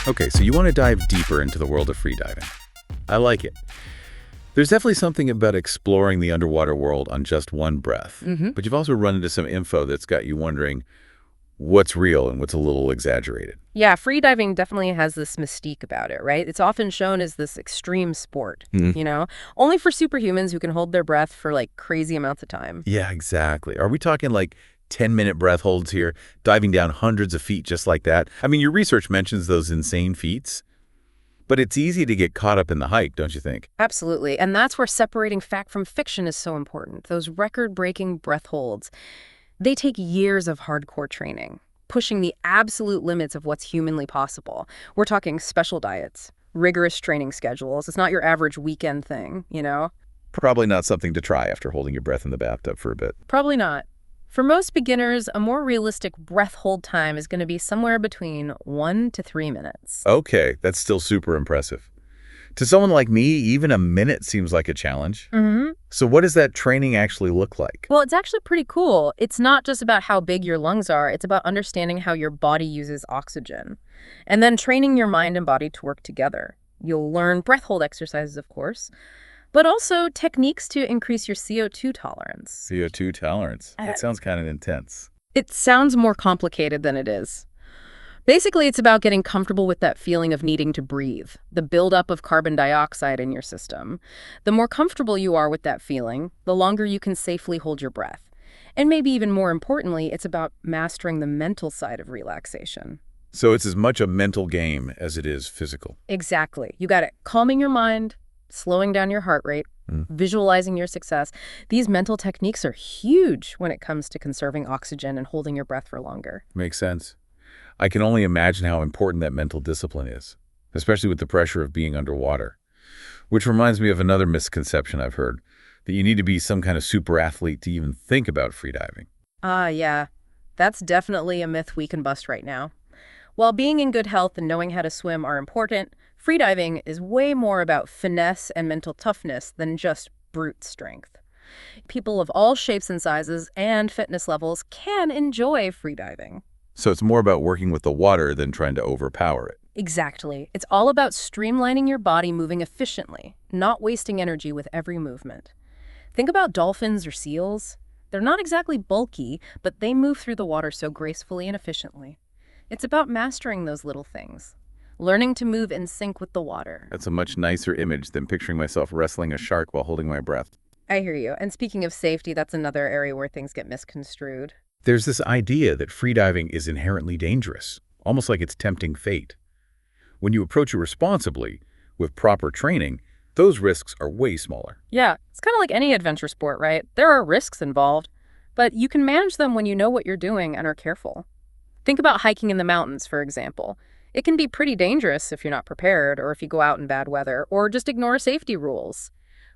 Okay, so you want to dive deeper into the world of freediving. I like it. There's definitely something about exploring the underwater world on just one breath. But you've also run into some info that's got you wondering what's real and what's a little exaggerated. Yeah, freediving definitely has this mystique about it, right? It's often shown as this extreme sport, only for superhumans who can hold their breath for like crazy amounts of time. Yeah, exactly. Are we talking like 10-minute breath holds here, diving down hundreds of feet just like that? I mean, your research mentions those insane feats, but it's easy to get caught up in the hype, don't you think? Absolutely. And that's where separating fact from fiction is so important. Those record-breaking breath holds, they take years of hardcore training, pushing the absolute limits of what's humanly possible. We're talking special diets, rigorous training schedules. It's not your average weekend thing, Probably not something to try after holding your breath in the bathtub for a bit. Probably not. For most beginners, a more realistic breath hold time is going to be somewhere between 1 to 3 minutes. Okay, that's still super impressive. To someone like me, even a minute seems like a challenge. So what does that training actually look like? Well, it's actually pretty cool. It's not just about how big your lungs are. It's about understanding how your body uses oxygen and then training your mind and body to work together. You'll learn breath hold exercises, of course, but also techniques to increase your CO2 tolerance. CO2 tolerance. That sounds kind of intense. It sounds more complicated than it is. Basically, it's about getting comfortable with that feeling of needing to breathe, the buildup of carbon dioxide in your system. The more comfortable you are with that feeling, the longer you can safely hold your breath. And maybe even more importantly, it's about mastering the mental side of relaxation. So it's as much a mental game as it is physical. Exactly. You got it. Calming your mind, slowing down your heart rate, visualizing your success. These mental techniques are huge when it comes to conserving oxygen and holding your breath for longer. Makes sense. I can only imagine how important that mental discipline is, especially with the pressure of being underwater. Which reminds me of another misconception I've heard, that you need to be some kind of super athlete to even think about freediving. Yeah. That's definitely a myth we can bust right now. While being in good health and knowing how to swim are important, freediving is way more about finesse and mental toughness than just brute strength. People of all shapes and sizes and fitness levels can enjoy freediving. So it's more about working with the water than trying to overpower it. Exactly. It's all about streamlining your body moving efficiently, not wasting energy with every movement. Think about dolphins or seals. They're not exactly bulky, but they move through the water so gracefully and efficiently. It's about mastering those little things, learning to move in sync with the water. That's a much nicer image than picturing myself wrestling a shark while holding my breath. I hear you. And speaking of safety, that's another area where things get misconstrued. There's this idea that freediving is inherently dangerous, almost like it's tempting fate. When you approach it responsibly, with proper training, those risks are way smaller. Yeah, it's kind of like any adventure sport, right? There are risks involved, but you can manage them when you know what you're doing and are careful. Think about hiking in the mountains, for example. It can be pretty dangerous if you're not prepared, or if you go out in bad weather, or just ignore safety rules.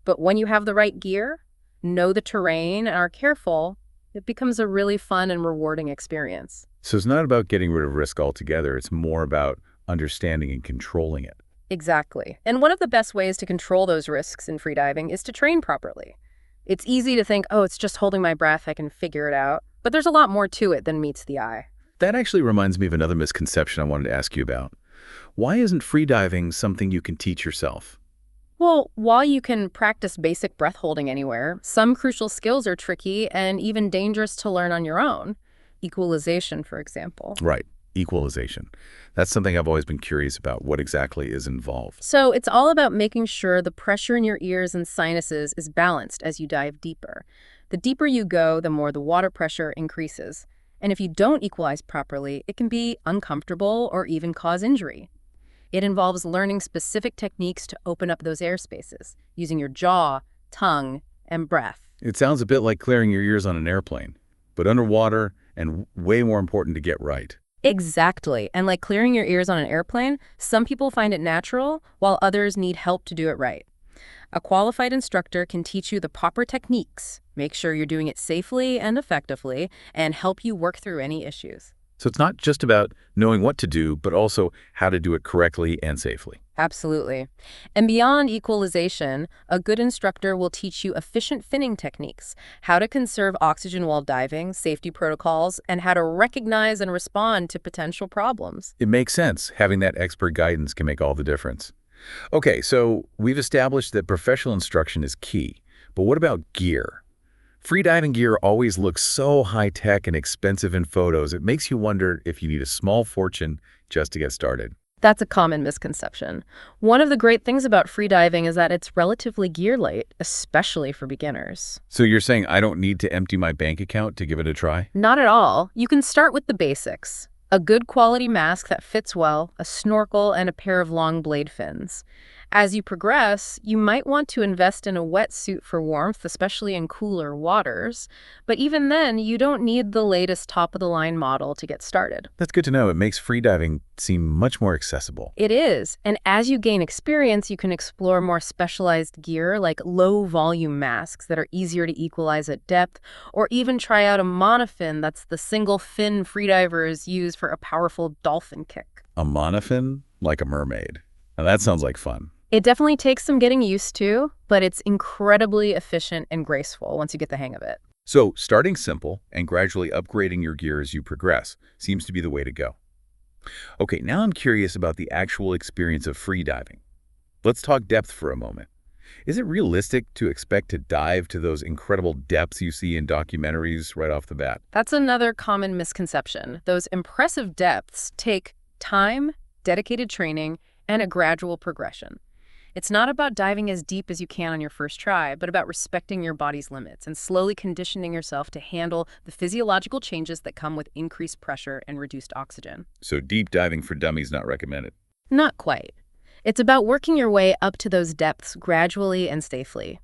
But when you have the right gear, know the terrain, and are careful, it becomes a really fun and rewarding experience. So it's not about getting rid of risk altogether. It's more about understanding and controlling it. Exactly. And one of the best ways to control those risks in freediving is to train properly. It's easy to think, oh, it's just holding my breath, I can figure it out. But there's a lot more to it than meets the eye. That actually reminds me of another misconception I wanted to ask you about. Why isn't freediving something you can teach yourself? Well, while you can practice basic breath holding anywhere, some crucial skills are tricky and even dangerous to learn on your own. Equalization, for example. Right. Equalization. That's something I've always been curious about. What exactly is involved? So it's all about making sure the pressure in your ears and sinuses is balanced as you dive deeper. The deeper you go, the more the water pressure increases. And if you don't equalize properly, it can be uncomfortable or even cause injury. It involves learning specific techniques to open up those air spaces, using your jaw, tongue, and breath. It sounds a bit like clearing your ears on an airplane, but underwater and way more important to get right. Exactly. And like clearing your ears on an airplane, some people find it natural, while others need help to do it right. A qualified instructor can teach you the proper techniques, make sure you're doing it safely and effectively, and help you work through any issues. So it's not just about knowing what to do, but also how to do it correctly and safely. Absolutely. And beyond equalization, a good instructor will teach you efficient finning techniques, how to conserve oxygen while diving, safety protocols, and how to recognize and respond to potential problems. It makes sense. Having that expert guidance can make all the difference. Okay, so we've established that professional instruction is key. But what about gear? Freediving gear always looks so high-tech and expensive in photos, it makes you wonder if you need a small fortune just to get started. That's a common misconception. One of the great things about freediving is that it's relatively gear light, especially for beginners. So you're saying I don't need to empty my bank account to give it a try? Not at all. You can start with the basics. A good quality mask that fits well, a snorkel, and a pair of long blade fins. As you progress, you might want to invest in a wetsuit for warmth, especially in cooler waters. But even then, you don't need the latest top-of-the-line model to get started. That's good to know. It makes freediving seem much more accessible. It is. And as you gain experience, you can explore more specialized gear like low-volume masks that are easier to equalize at depth, or even try out a monofin that's the single fin freedivers use for a powerful dolphin kick. A monofin? Like a mermaid. Now that sounds like fun. It definitely takes some getting used to, but it's incredibly efficient and graceful once you get the hang of it. So starting simple and gradually upgrading your gear as you progress seems to be the way to go. Okay, now I'm curious about the actual experience of freediving. Let's talk depth for a moment. Is it realistic to expect to dive to those incredible depths you see in documentaries right off the bat? That's another common misconception. Those impressive depths take time, dedicated training, and a gradual progression. It's not about diving as deep as you can on your first try, but about respecting your body's limits and slowly conditioning yourself to handle the physiological changes that come with increased pressure and reduced oxygen. So deep diving for dummies not recommended. Not quite. It's about working your way up to those depths gradually and safely.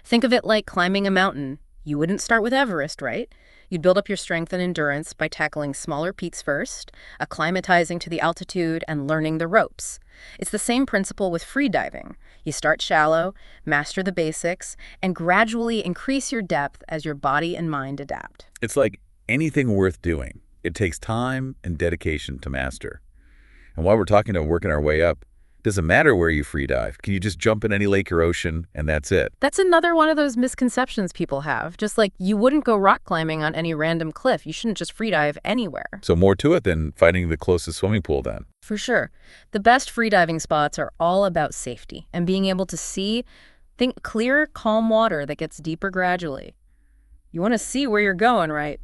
Think of it like climbing a mountain. You wouldn't start with Everest, right? You'd build up your strength and endurance by tackling smaller peaks first, acclimatizing to the altitude, and learning the ropes. It's the same principle with freediving. You start shallow, master the basics, and gradually increase your depth as your body and mind adapt. It's like anything worth doing. It takes time and dedication to master. And while we're talking about working our way up, it doesn't matter where you freedive. Can you just jump in any lake or ocean and that's it? That's another one of those misconceptions people have. Just like you wouldn't go rock climbing on any random cliff. You shouldn't just freedive anywhere. So more to it than finding the closest swimming pool then. For sure. The best freediving spots are all about safety and being able to think clear, calm water that gets deeper gradually. You want to see where you're going, right?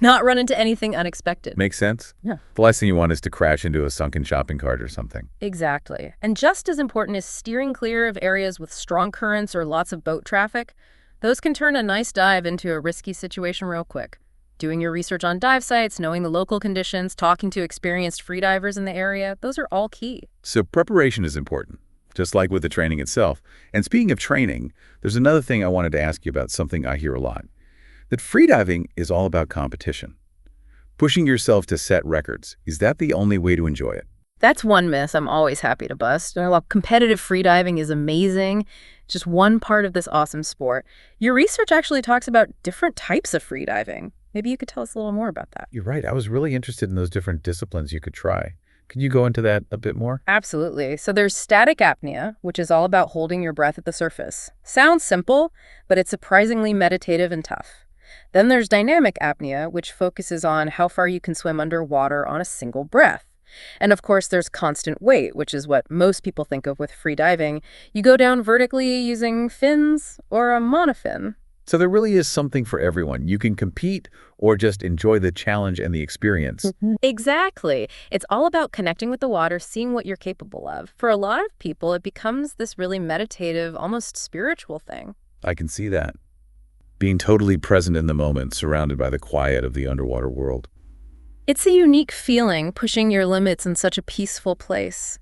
Not run into anything unexpected. Makes sense? Yeah. The last thing you want is to crash into a sunken shopping cart or something. Exactly. And just as important is steering clear of areas with strong currents or lots of boat traffic. Those can turn a nice dive into a risky situation real quick. Doing your research on dive sites, knowing the local conditions, talking to experienced freedivers in the area, those are all key. So preparation is important, just like with the training itself. And speaking of training, there's another thing I wanted to ask you about, something I hear a lot. That freediving is all about competition. Pushing yourself to set records, is that the only way to enjoy it? That's one myth I'm always happy to bust. While competitive freediving is amazing, just one part of this awesome sport, your research actually talks about different types of freediving. Maybe you could tell us a little more about that. You're right. I was really interested in those different disciplines you could try. Could you go into that a bit more? Absolutely. So there's static apnea, which is all about holding your breath at the surface. Sounds simple, but it's surprisingly meditative and tough. Then there's dynamic apnea, which focuses on how far you can swim underwater on a single breath. And of course, there's constant weight, which is what most people think of with freediving. You go down vertically using fins or a monofin. So there really is something for everyone. You can compete or just enjoy the challenge and the experience. Exactly. It's all about connecting with the water, seeing what you're capable of. For a lot of people, it becomes this really meditative, almost spiritual thing. I can see that. Being totally present in the moment, surrounded by the quiet of the underwater world. It's a unique feeling, pushing your limits in such a peaceful place.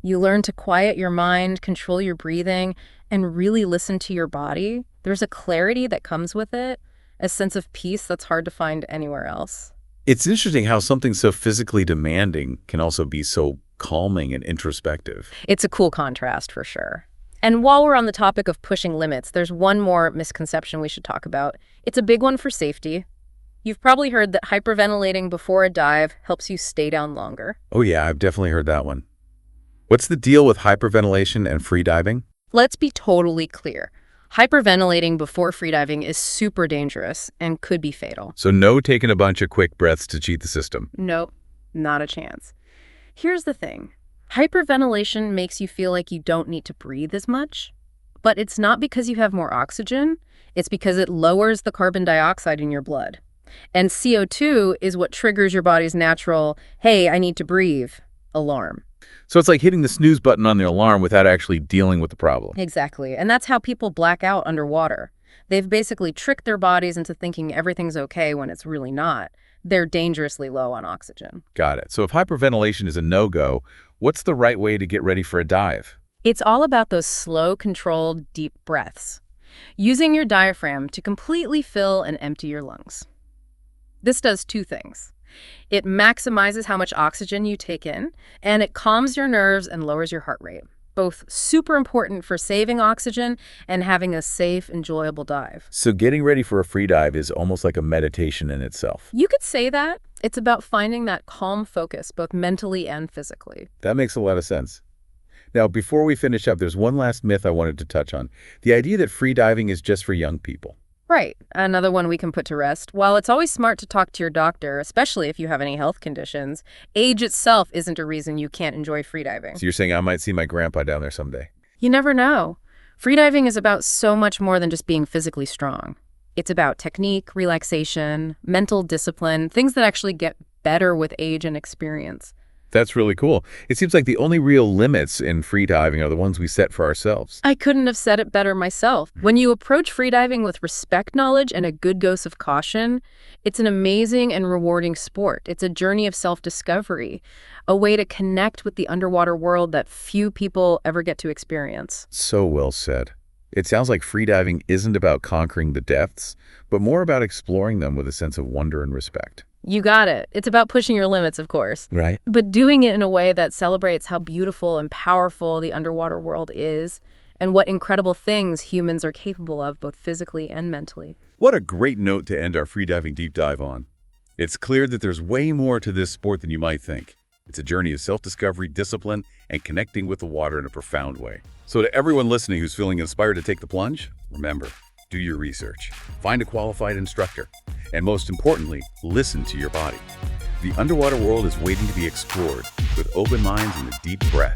You learn to quiet your mind, control your breathing, and really listen to your body. There's a clarity that comes with it, a sense of peace that's hard to find anywhere else. It's interesting how something so physically demanding can also be so calming and introspective. It's a cool contrast for sure. And while we're on the topic of pushing limits, there's one more misconception we should talk about. It's a big one for safety. You've probably heard that hyperventilating before a dive helps you stay down longer. Oh yeah, I've definitely heard that one. What's the deal with hyperventilation and freediving? Let's be totally clear. Hyperventilating before freediving is super dangerous and could be fatal. So no taking a bunch of quick breaths to cheat the system. Nope, not a chance. Here's the thing. Hyperventilation makes you feel like you don't need to breathe as much, but it's not because you have more oxygen. It's because it lowers the carbon dioxide in your blood. And CO2 is what triggers your body's natural, hey, I need to breathe, alarm. So it's like hitting the snooze button on the alarm without actually dealing with the problem. Exactly. And that's how people black out underwater. They've basically tricked their bodies into thinking everything's okay when it's really not. They're dangerously low on oxygen. Got it. So if hyperventilation is a no-go, what's the right way to get ready for a dive? It's all about those slow, controlled, deep breaths, using your diaphragm to completely fill and empty your lungs. This does two things. It maximizes how much oxygen you take in, and it calms your nerves and lowers your heart rate. Both super important for saving oxygen and having a safe, enjoyable dive. So getting ready for a free dive is almost like a meditation in itself. You could say that. It's about finding that calm focus, both mentally and physically. That makes a lot of sense. Now, before we finish up, there's one last myth I wanted to touch on. The idea that free diving is just for young people. Right. Another one we can put to rest. While it's always smart to talk to your doctor, especially if you have any health conditions, age itself isn't a reason you can't enjoy freediving. So you're saying I might see my grandpa down there someday? You never know. Freediving is about so much more than just being physically strong. It's about technique, relaxation, mental discipline, things that actually get better with age and experience. That's really cool. It seems like the only real limits in freediving are the ones we set for ourselves. I couldn't have said it better myself. When you approach freediving with respect, knowledge, and a good dose of caution, it's an amazing and rewarding sport. It's a journey of self-discovery, a way to connect with the underwater world that few people ever get to experience. So well said. It sounds like freediving isn't about conquering the depths, but more about exploring them with a sense of wonder and respect. You got it. It's about pushing your limits, of course. Right. But doing it in a way that celebrates how beautiful and powerful the underwater world is and what incredible things humans are capable of, both physically and mentally. What a great note to end our freediving deep dive on. It's clear that there's way more to this sport than you might think. It's a journey of self-discovery, discipline, and connecting with the water in a profound way. So to everyone listening who's feeling inspired to take the plunge, remember, do your research, find a qualified instructor, and most importantly, listen to your body. The underwater world is waiting to be explored with open minds and a deep breath.